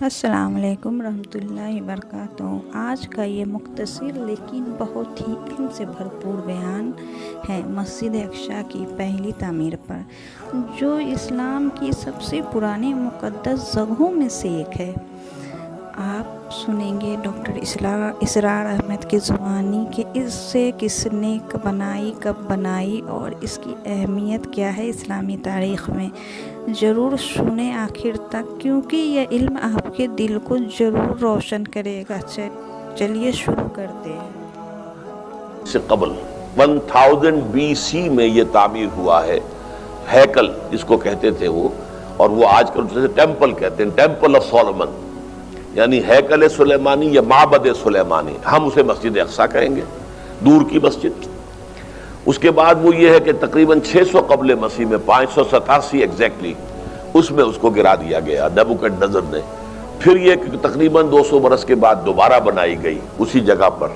السلام علیکم ورحمۃ اللہ وبرکاتہ۔ آج کا یہ مختصر لیکن بہت ہی علم سے بھرپور بیان ہے مسجد اقصی کی پہلی تعمیر پر، جو اسلام کی سب سے پرانی مقدس جگہوں میں سے ایک ہے۔ آپ سنیں گے ڈاکٹر اسرار احمد کی زبانی کہ اسے کس نے کب بنائی اور اس کی اہمیت کیا ہے اسلامی تاریخ میں۔ ضرور سنیں آخر تک، کیونکہ یہ علم آپ کے دل کو ضرور روشن کرے گا۔ چلیے شروع کرتے ہیں۔ سے قبل 1000 BC میں یہ تعمیر ہوا ہے، ہیکل جس کو کہتے تھے وہ، اور وہ آج کل جیسے ٹیمپل کہتے ہیں، ٹیمپل آف سولومن، یعنی ہیکل سلیمانی یا معبد سلیمانی، ہم اسے مسجد اقصی کہیں گے، دور کی مسجد۔ اس کے بعد وہ یہ ہے کہ تقریباً 600 قبل مسیح میں 587 ایگزیکٹلی اس میں اس کو گرا دیا گیا نیبوکڈنیزر نے۔ پھر یہ تقریباً 200 برس کے بعد دوبارہ بنائی گئی اسی جگہ پر،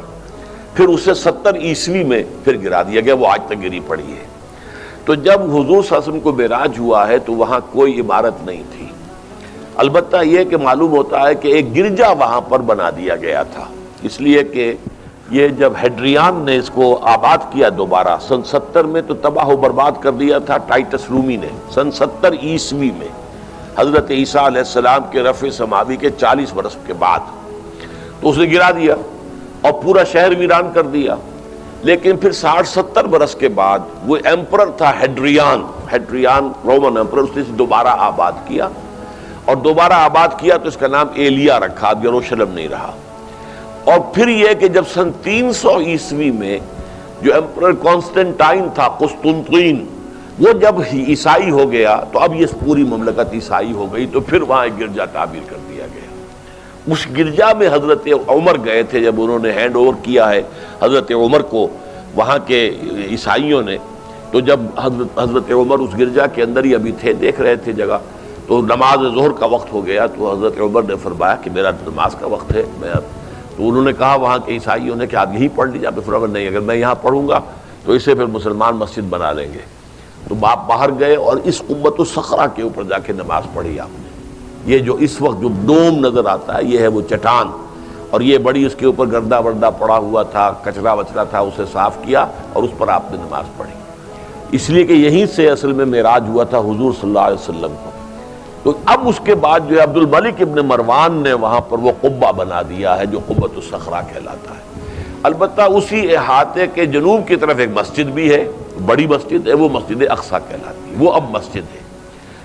پھر اسے 70 عیسوی میں پھر گرا دیا گیا، وہ آج تک گری پڑی ہے۔ تو جب حضور صلی اللہ علیہ وسلم کو معراج ہوا ہے تو وہاں کوئی عمارت نہیں تھی، البتہ یہ کہ معلوم ہوتا ہے کہ ایک گرجا وہاں پر بنا دیا گیا تھا، اس لیے کہ یہ جب ہیڈریان نے اس کو آباد کیا دوبارہ سن 70 میں تو تباہ و برباد کر دیا تھا ٹائٹس رومی نے سن 70 عیسوی میں، حضرت عیسیٰ علیہ السلام کے رفع سماوی کے 40 برس کے بعد، تو اس نے گرا دیا اور پورا شہر ویران کر دیا۔ لیکن پھر 60-70 برس کے بعد وہ ایمپرر تھا ہیڈریان رومن ایمپرر، اس نے دوبارہ آباد کیا، اور دوبارہ آباد کیا تو اس کا نام ایلیا رکھا، اب یروشلم نہیں رہا۔ اور پھر یہ کہ جب سن 300 عیسوی میں جو ایمپرر کانسٹنٹائن تھا قسطنطین، وہ جب عیسائی ہو گیا تو اب یہ پوری مملکت عیسائی ہو گئی، تو پھر وہاں ایک گرجا تعمیر کر دیا گیا۔ اس گرجا میں حضرت عمر گئے تھے، جب انہوں نے ہینڈ اوور کیا ہے حضرت عمر کو وہاں کے عیسائیوں نے، تو جب حضرت عمر اس گرجا کے اندر ہی ابھی تھے، دیکھ رہے تھے جگہ، تو نماز ظہر کا وقت ہو گیا، تو حضرت عمر نے فرمایا کہ میرا نماز کا وقت ہے، تو انہوں نے کہا وہاں کے عیسائیوں نے کہ آپ یہیں پڑھ لیجیے، آپ نے فرمایا نہیں، اگر میں یہاں پڑھوں گا تو اسے پھر مسلمان مسجد بنا لیں گے۔ تو باپ باہر گئے اور اس قبۃ الصخرہ کے اوپر جا کے نماز پڑھی آپ نے۔ یہ جو اس وقت جو ڈوم نظر آتا ہے یہ ہے وہ چٹان، اور یہ بڑی اس کے اوپر گردہ وردہ پڑا ہوا تھا، کچرا وچرا تھا، اسے صاف کیا اور اس پر آپ نے نماز پڑھی، اس لیے کہ یہیں سے اصل میں معراج ہوا تھا حضور صلی اللہ علیہ وسلم کو۔ تو اب اس کے بعد جو ہے عبد الملک ابن مروان نے وہاں پر وہ قبہ بنا دیا ہے جو قبۃ الصخرہ کہلاتا ہے۔ البتہ اسی احاطے کے جنوب کی طرف ایک مسجد بھی ہے، بڑی مسجد ہے، وہ مسجد اقصی کہلاتی ہے، وہ اب مسجد ہے۔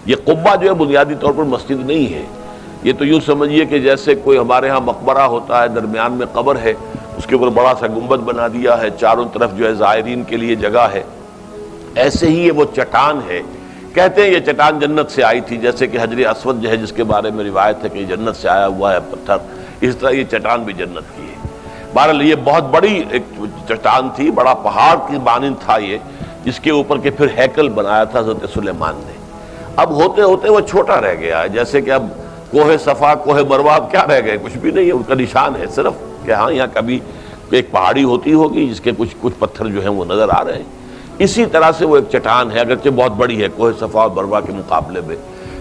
یہ قبہ جو ہے بنیادی طور پر مسجد نہیں ہے، یہ تو یوں سمجھیے کہ جیسے کوئی ہمارے ہاں مقبرہ ہوتا ہے، درمیان میں قبر ہے، اس کے اوپر بڑا سا گنبد بنا دیا ہے، چاروں طرف جو ہے زائرین کے لیے جگہ ہے، ایسے ہی یہ وہ چٹان ہے۔ کہتے ہیں یہ چٹان جنت سے آئی تھی، جیسے کہ حجر اسود جو ہے جس کے بارے میں روایت ہے کہ یہ جنت سے آیا ہوا ہے پتھر، اس طرح یہ چٹان بھی جنت کی ہے۔ بہرحال یہ بہت بڑی ایک چٹان تھی، بڑا پہاڑ کی مانند تھا یہ، جس کے اوپر کے پھر ہیکل بنایا تھا حضرت سلیمان نے۔ اب ہوتے ہوتے وہ چھوٹا رہ گیا ہے، جیسے کہ اب کوہ صفا کوہ مروہ اب کیا رہ گئے، کچھ بھی نہیں ہے، ان کا نشان ہے صرف کہ ہاں یہاں کبھی ایک پہاڑی ہوتی ہوگی جس کے کچھ پتھر جو ہیں وہ نظر آ رہے ہیں۔ اسی طرح سے وہ ایک چٹان ہے، اگرچہ بہت بڑی ہے کوہ صفا اور مروہ کے مقابلے میں،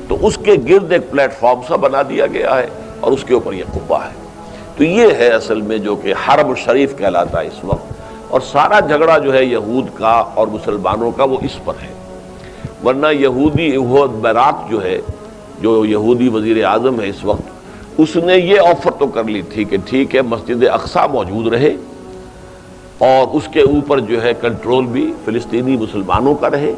تو اس کے گرد ایک پلیٹ فارم سا بنا دیا گیا ہے اور اس کے اوپر یہ قبہ ہے۔ تو یہ ہے اصل میں جو کہ حرم شریف کہلاتا ہے اس وقت، اور سارا جھگڑا جو ہے یہود کا اور مسلمانوں کا وہ اس پر ہے۔ ورنہ یہودی ایہود بیراق جو ہے، جو یہودی وزیر اعظم ہے اس وقت، اس نے یہ آفر تو کر لی تھی کہ ٹھیک ہے مسجد اقصی موجود رہے اور اس کے اوپر جو ہے کنٹرول بھی فلسطینی مسلمانوں کا رہے،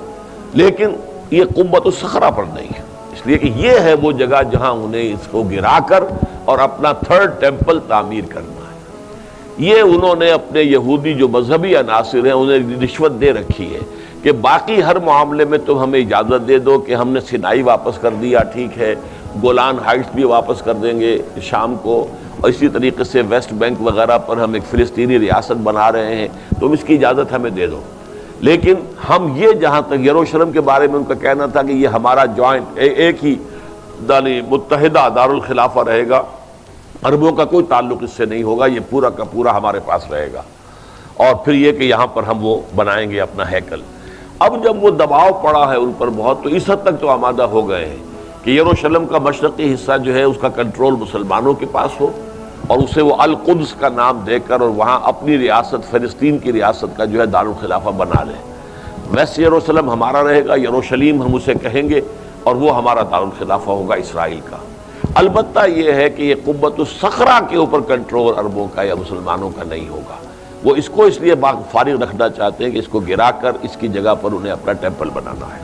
لیکن یہ قبۃ الصخرہ پر نہیں ہے، اس لیے کہ یہ ہے وہ جگہ جہاں انہیں اس کو گرا کر اور اپنا 3rd ٹیمپل تعمیر کرنا ہے۔ یہ انہوں نے اپنے یہودی جو مذہبی عناصر ہیں انہیں رشوت دے رکھی ہے کہ باقی ہر معاملے میں تم ہمیں اجازت دے دو کہ ہم نے سینائی واپس کر دیا، ٹھیک ہے، گولان ہائٹس بھی واپس کر دیں گے شام کو، اور اسی طریقے سے ویسٹ بینک وغیرہ پر ہم ایک فلسطینی ریاست بنا رہے ہیں، تم اس کی اجازت ہمیں دے دو، لیکن ہم یہ جہاں تک یروشلم کے بارے میں ان کا کہنا تھا کہ یہ ہمارا جوائنٹ ایک ہی یعنی متحدہ دارالخلافہ رہے گا، عربوں کا کوئی تعلق اس سے نہیں ہوگا، یہ پورا کا پورا ہمارے پاس رہے گا، اور پھر یہ کہ یہاں پر ہم وہ بنائیں گے اپنا ہیکل۔ اب جب وہ دباؤ پڑا ہے ان پر بہت، تو اس حد تک تو آمادہ ہو گئے ہیں کہ یروشلم کا مشرقی حصہ جو ہے اس کا کنٹرول مسلمانوں کے پاس ہو، اور اسے وہ القدس کا نام دے کر اور وہاں اپنی ریاست فلسطین کی ریاست کا جو ہے دارالخلافہ بنا لے۔ ویسٹ یروشلم ہمارا رہے گا، یروشلیم ہم اسے کہیں گے، اور وہ ہمارا دارالخلافہ ہوگا اسرائیل کا۔ البتہ یہ ہے کہ یہ قبۃ الصخرہ کے اوپر کنٹرول عربوں کا یا مسلمانوں کا نہیں ہوگا۔ وہ اس کو اس لیے فارغ رکھنا چاہتے ہیں کہ اس کو گرا کر اس کی جگہ پر انہیں اپنا ٹیمپل بنانا ہے۔